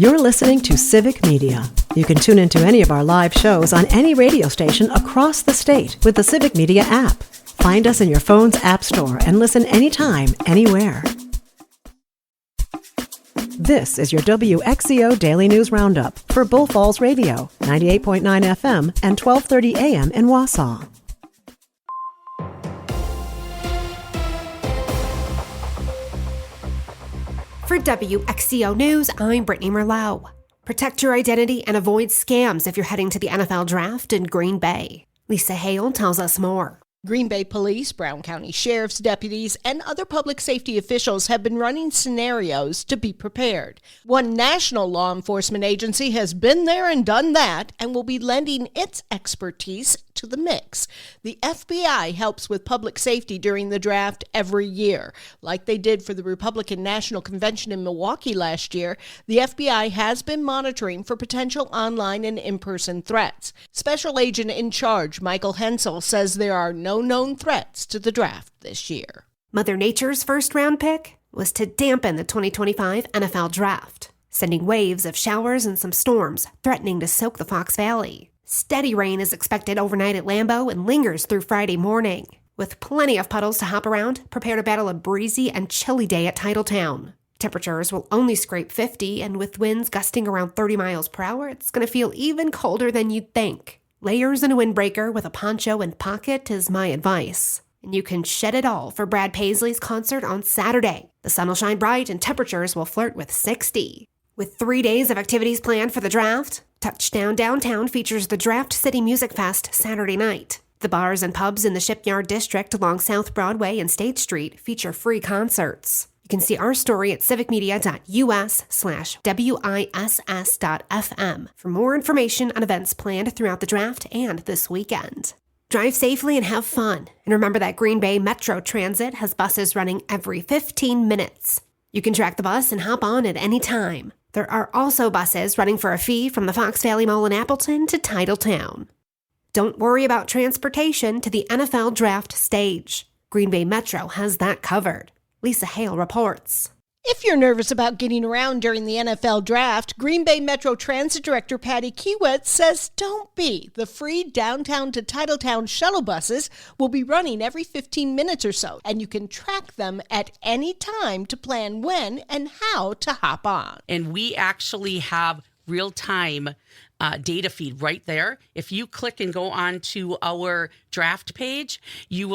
You're listening to Civic Media. You can tune into any of our live shows on any radio station across the state with the Civic Media app. Find us in your phone's app store and listen anytime, anywhere. This is your WXCO Daily News Roundup for Bull Falls Radio, 98.9 FM and 1230 AM in Wausau. For WXCO News, I'm Brittany Merlot. Protect your identity and avoid scams if you're heading to the NFL Draft in Green Bay. Lisa Hale tells us more. Green Bay Police, Brown County Sheriff's deputies, and other public safety officials have been running scenarios to be prepared. One national law enforcement agency has been there and done that and will be lending its expertise to the mix. The FBI helps with public safety during the draft every year. Like they did for the Republican National Convention in Milwaukee last year, the FBI has been monitoring for potential online and in-person threats. Special Agent in Charge Michael Hensel says there are no known threats to the draft this year. Mother Nature's first round pick was to dampen the 2025 NFL Draft, sending waves of showers and some storms threatening to soak the Fox Valley. Steady rain is expected overnight at Lambeau and lingers through Friday morning. With plenty of puddles to hop around, prepare to battle a breezy and chilly day at Titletown. Temperatures will only scrape 50, and with winds gusting around 30 miles per hour, it's going to feel even colder than you'd think. Layers and a windbreaker with a poncho and pocket is my advice. And you can shed it all for Brad Paisley's concert on Saturday. The sun will shine bright and temperatures will flirt with 60. With 3 days of activities planned for the draft, Touchdown Downtown features the Draft City Music Fest Saturday night. The bars and pubs in the Shipyard District along South Broadway and State Street feature free concerts. You can see our story at civicmedia.us/wiss.fm for more information on events planned throughout the draft and this weekend. Drive safely and have fun. And remember that Green Bay Metro Transit has buses running every 15 minutes. You can track the bus and hop on at any time. There are also buses running for a fee from the Fox Valley Mall in Appleton to Titletown. Don't worry about transportation to the NFL Draft stage. Green Bay Metro has that covered. Lisa Hale reports. If you're nervous about getting around during the NFL Draft, Green Bay Metro Transit Director Patty Kiewit says don't be. The free downtown to Titletown shuttle buses will be running every 15 minutes or so, and you can track them at any time to plan when and how to hop on. And we actually have real-time data feed right there. If you click and go on to our draft page, you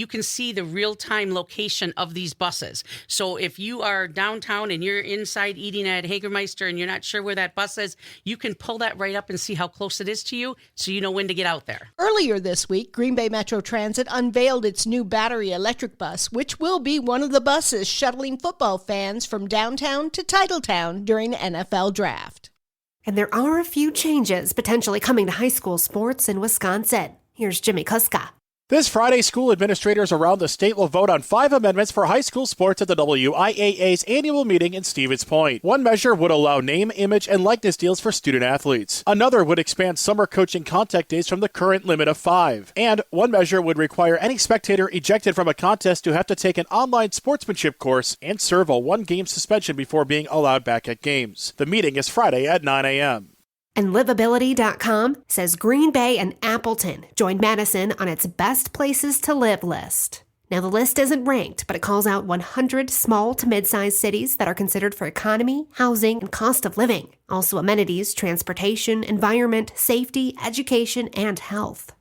can see the real-time location of these buses. So if you are downtown and you're inside eating at Hagermeister and you're not sure where that bus is, you can pull that right up and see how close it is to you so you know when to get out there. Earlier this week, Green Bay Metro Transit unveiled its new battery electric bus, which will be one of the buses shuttling football fans from downtown to Titletown during NFL Draft. And there are a few changes potentially coming to high school sports in Wisconsin. Here's Jimmy Kuska. This Friday, school administrators around the state will vote on 5 amendments for high school sports at the WIAA's annual meeting in Stevens Point. One measure would allow name, image, and likeness deals for student athletes. Another would expand summer coaching contact days from the current limit of 5. And one measure would require any spectator ejected from a contest to have to take an online sportsmanship course and serve a 1-game suspension before being allowed back at games. The meeting is Friday at 9 a.m. And Livability.com says Green Bay and Appleton joined Madison on its best places to live list. Now, the list isn't ranked, but it calls out 100 small to mid-sized cities that are considered for economy, housing, and cost of living. Also amenities, transportation, environment, safety, education, and health.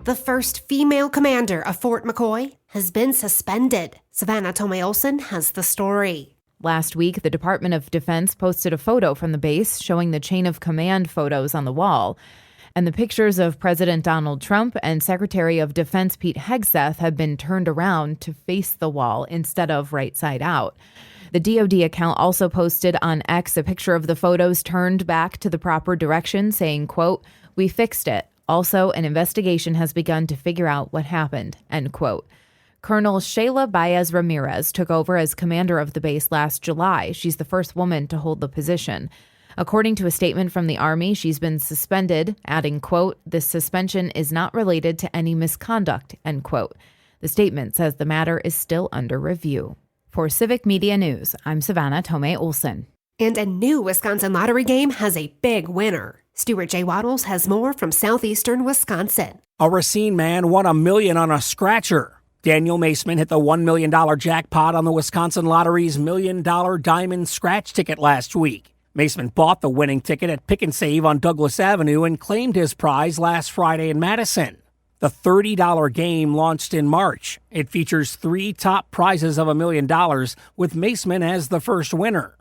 The first female commander of Fort McCoy has been suspended. Savannah Tomei-Olsen has the story. Last week, the Department of Defense posted a photo from the base showing the chain of command photos on the wall. And the pictures of President Donald Trump and Secretary of Defense Pete Hegseth have been turned around to face the wall instead of right side out. The DoD account also posted on X a picture of the photos turned back to the proper direction, saying, quote, "We fixed it. Also, an investigation has begun to figure out what happened," end quote. Colonel Shayla Baez Ramirez took over as commander of the base last July. She's the first woman to hold the position. According to a statement from the Army, she's been suspended, adding, quote, "This suspension is not related to any misconduct," end quote. The statement says the matter is still under review. For Civic Media News, I'm Savannah Tomei-Olsen. And a new Wisconsin lottery game has a big winner. Stuart J. Waddles has more from southeastern Wisconsin. A Racine man won $1 million on a scratcher. Daniel Maceman hit the $1 million jackpot on the Wisconsin Lottery's $1 million diamond scratch ticket last week. Maceman bought the winning ticket at Pick and Save on Douglas Avenue and claimed his prize last Friday in Madison. The $30 game launched in March. It features 3 top prizes of $1 million, with Maceman as the first winner.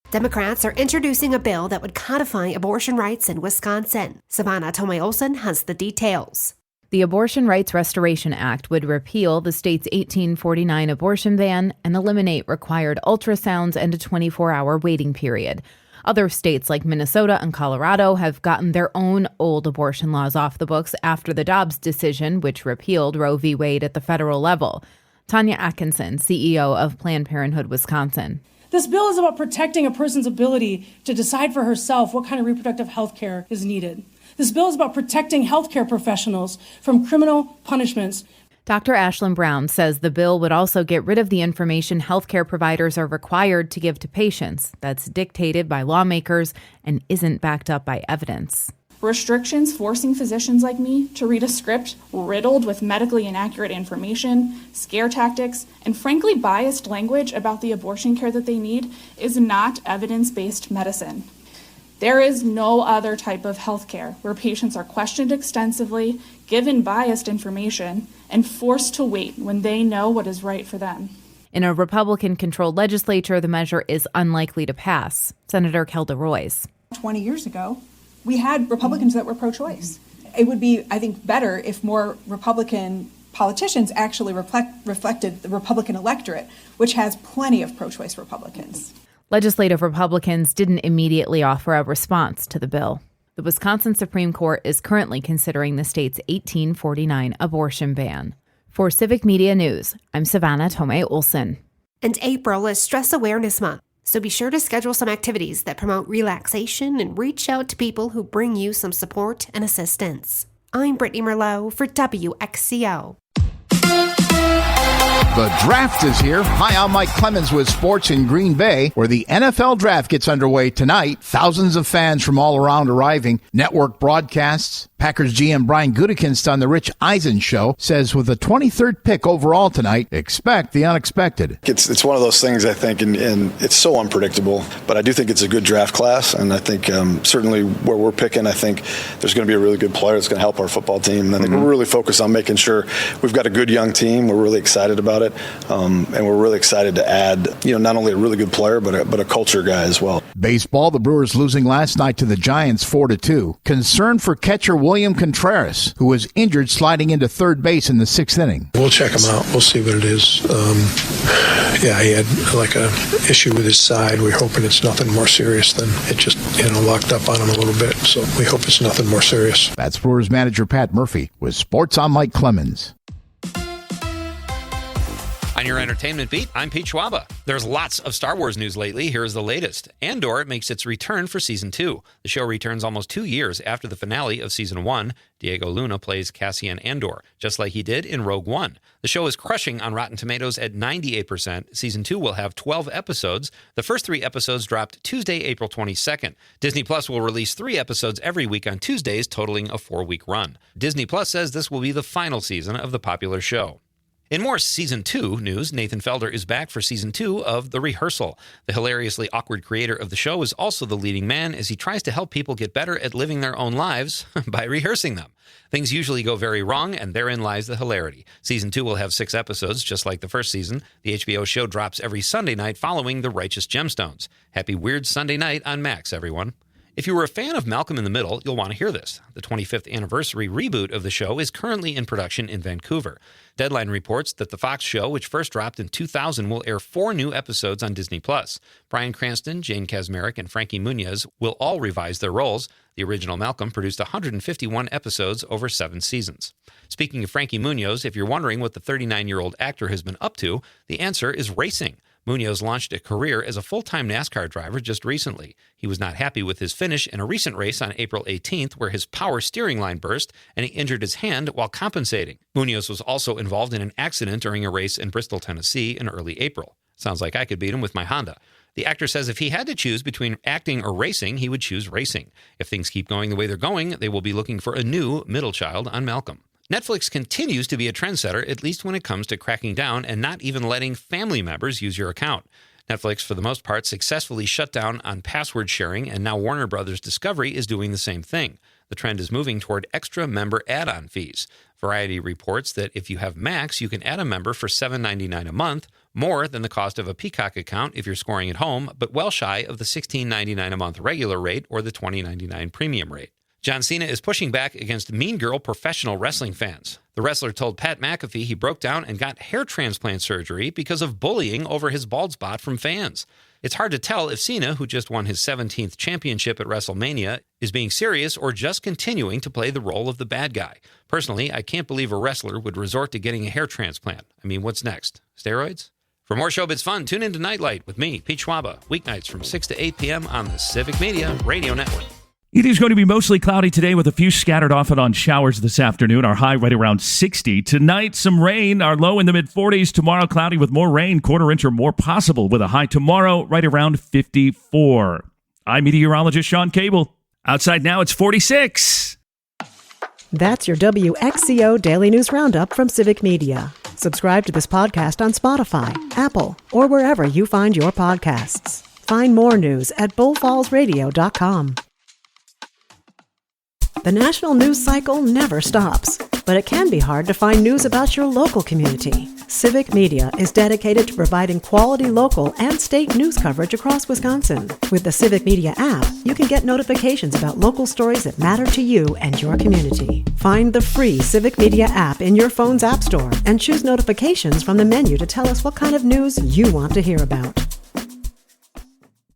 Democrats are introducing a bill that would codify abortion rights in Wisconsin. Savannah Tomei-Olsen has the details. The Abortion Rights Restoration Act would repeal the state's 1849 abortion ban and eliminate required ultrasounds and a 24-hour waiting period. Other states like Minnesota and Colorado have gotten their own old abortion laws off the books after the Dobbs decision, which repealed Roe v. Wade at the federal level. Tanya Atkinson, CEO of Planned Parenthood Wisconsin. This bill is about protecting a person's ability to decide for herself what kind of reproductive health care is needed. This bill is about protecting healthcare professionals from criminal punishments. Dr. Ashlyn Brown says the bill would also get rid of the information healthcare providers are required to give to patients that's dictated by lawmakers and isn't backed up by evidence. Restrictions forcing physicians like me to read a script riddled with medically inaccurate information, scare tactics, and frankly biased language about the abortion care that they need is not evidence-based medicine. There is no other type of healthcare where patients are questioned extensively, given biased information, and forced to wait when they know what is right for them. In a Republican-controlled legislature, the measure is unlikely to pass. Senator Kelda Royce. 20 years ago, we had Republicans that were pro-choice. It would be, I think, better if more Republican politicians actually reflected the Republican electorate, which has plenty of pro-choice Republicans. Legislative Republicans didn't immediately offer a response to the bill. The Wisconsin Supreme Court is currently considering the state's 1849 abortion ban. For Civic Media News, I'm Savannah Tomei-Olsen. And April is Stress Awareness Month, so be sure to schedule some activities that promote relaxation and reach out to people who bring you some support and assistance. I'm Brittany Merlot for WXCO. The draft is here. Hi, I'm Mike Clemens with sports in Green Bay, where the NFL draft gets underway tonight. Thousands of fans from all around arriving. Network broadcasts. Packers GM Brian Gutekunst on the Rich Eisen Show says with the 23rd pick overall tonight, expect the unexpected. It's one of those things, I think, and it's so unpredictable, but I do think it's a good draft class, and I think certainly where we're picking, I think there's going to be a really good player that's going to help our football team, and I think we're really focused on making sure we've got a good young team. We're really excited about it, and we're really excited to add, not only a really good player, but a culture guy as well. Baseball, the Brewers losing last night to the Giants 4-2. Concern for catcher William Contreras, who was injured sliding into third base in the 6th inning. We'll check him out. We'll see what it is. He had like a issue with his side. We're hoping it's nothing more serious than it just, locked up on him a little bit. So we hope it's nothing more serious. That's Brewers manager Pat Murphy with Sports on Mike Clemens. On your entertainment beat, I'm Pete Schwaba. There's lots of Star Wars news lately. Here's the latest. Andor makes its return for Season 2. The show returns almost 2 years after the finale of Season 1. Diego Luna plays Cassian Andor, just like he did in Rogue One. The show is crushing on Rotten Tomatoes at 98%. Season 2 will have 12 episodes. The first 3 episodes dropped Tuesday, April 22nd. Disney Plus will release 3 episodes every week on Tuesdays, totaling a 4-week run. Disney Plus says this will be the final season of the popular show. In more Season 2 news, Nathan Felder is back for Season 2 of The Rehearsal. The hilariously awkward creator of the show is also the leading man as he tries to help people get better at living their own lives by rehearsing them. Things usually go very wrong, and therein lies the hilarity. Season 2 will have 6 episodes, just like the first season. The HBO show drops every Sunday night following The Righteous Gemstones. Happy Weird Sunday night on Max, everyone. If you were a fan of Malcolm in the Middle, you'll want to hear this. The 25th anniversary reboot of the show is currently in production in Vancouver. Deadline reports that the Fox show, which first dropped in 2000, will air 4 new episodes on Disney+. Bryan Cranston, Jane Kasmerick, and Frankie Muniz will all revise their roles. The original Malcolm produced 151 episodes over 7 seasons. Speaking of Frankie Muniz, if you're wondering what the 39-year-old actor has been up to, the answer is racing. Munoz launched a career as a full-time NASCAR driver just recently. He was not happy with his finish in a recent race on April 18th where his power steering line burst and he injured his hand while compensating. Munoz was also involved in an accident during a race in Bristol, Tennessee in early April. Sounds like I could beat him with my Honda. The actor says if he had to choose between acting or racing, he would choose racing. If things keep going the way they're going, they will be looking for a new middle child on Malcolm. Netflix continues to be a trendsetter, at least when it comes to cracking down and not even letting family members use your account. Netflix, for the most part, successfully shut down on password sharing, and now Warner Brothers Discovery is doing the same thing. The trend is moving toward extra member add-on fees. Variety reports that if you have Max, you can add a member for $7.99 a month, more than the cost of a Peacock account if you're scoring at home, but well shy of the $16.99 a month regular rate or the $20.99 premium rate. John Cena is pushing back against Mean Girl professional wrestling fans. The wrestler told Pat McAfee he broke down and got hair transplant surgery because of bullying over his bald spot from fans. It's hard to tell if Cena, who just won his 17th championship at WrestleMania, is being serious or just continuing to play the role of the bad guy. Personally, I can't believe a wrestler would resort to getting a hair transplant. I mean, what's next? Steroids? For more Showbiz fun, tune into Nightlight with me, Pete Schwaba, weeknights from 6 to 8 p.m. on the Civic Media Radio Network. It is going to be mostly cloudy today with a few scattered off and on showers this afternoon. Our high right around 60. Tonight, some rain. Our low in the mid-40s. Tomorrow, cloudy with more rain, quarter inch or more possible, with a high tomorrow right around 54. I'm meteorologist Sean Cable. Outside now, it's 46. That's your WXCO Daily News Roundup from Civic Media. Subscribe to this podcast on Spotify, Apple, or wherever you find your podcasts. Find more news at bullfallsradio.com. The national news cycle never stops, but it can be hard to find news about your local community. Civic Media is dedicated to providing quality local and state news coverage across Wisconsin. With the Civic Media app, you can get notifications about local stories that matter to you and your community. Find the free Civic Media app in your phone's app store and choose notifications from the menu to tell us what kind of news you want to hear about.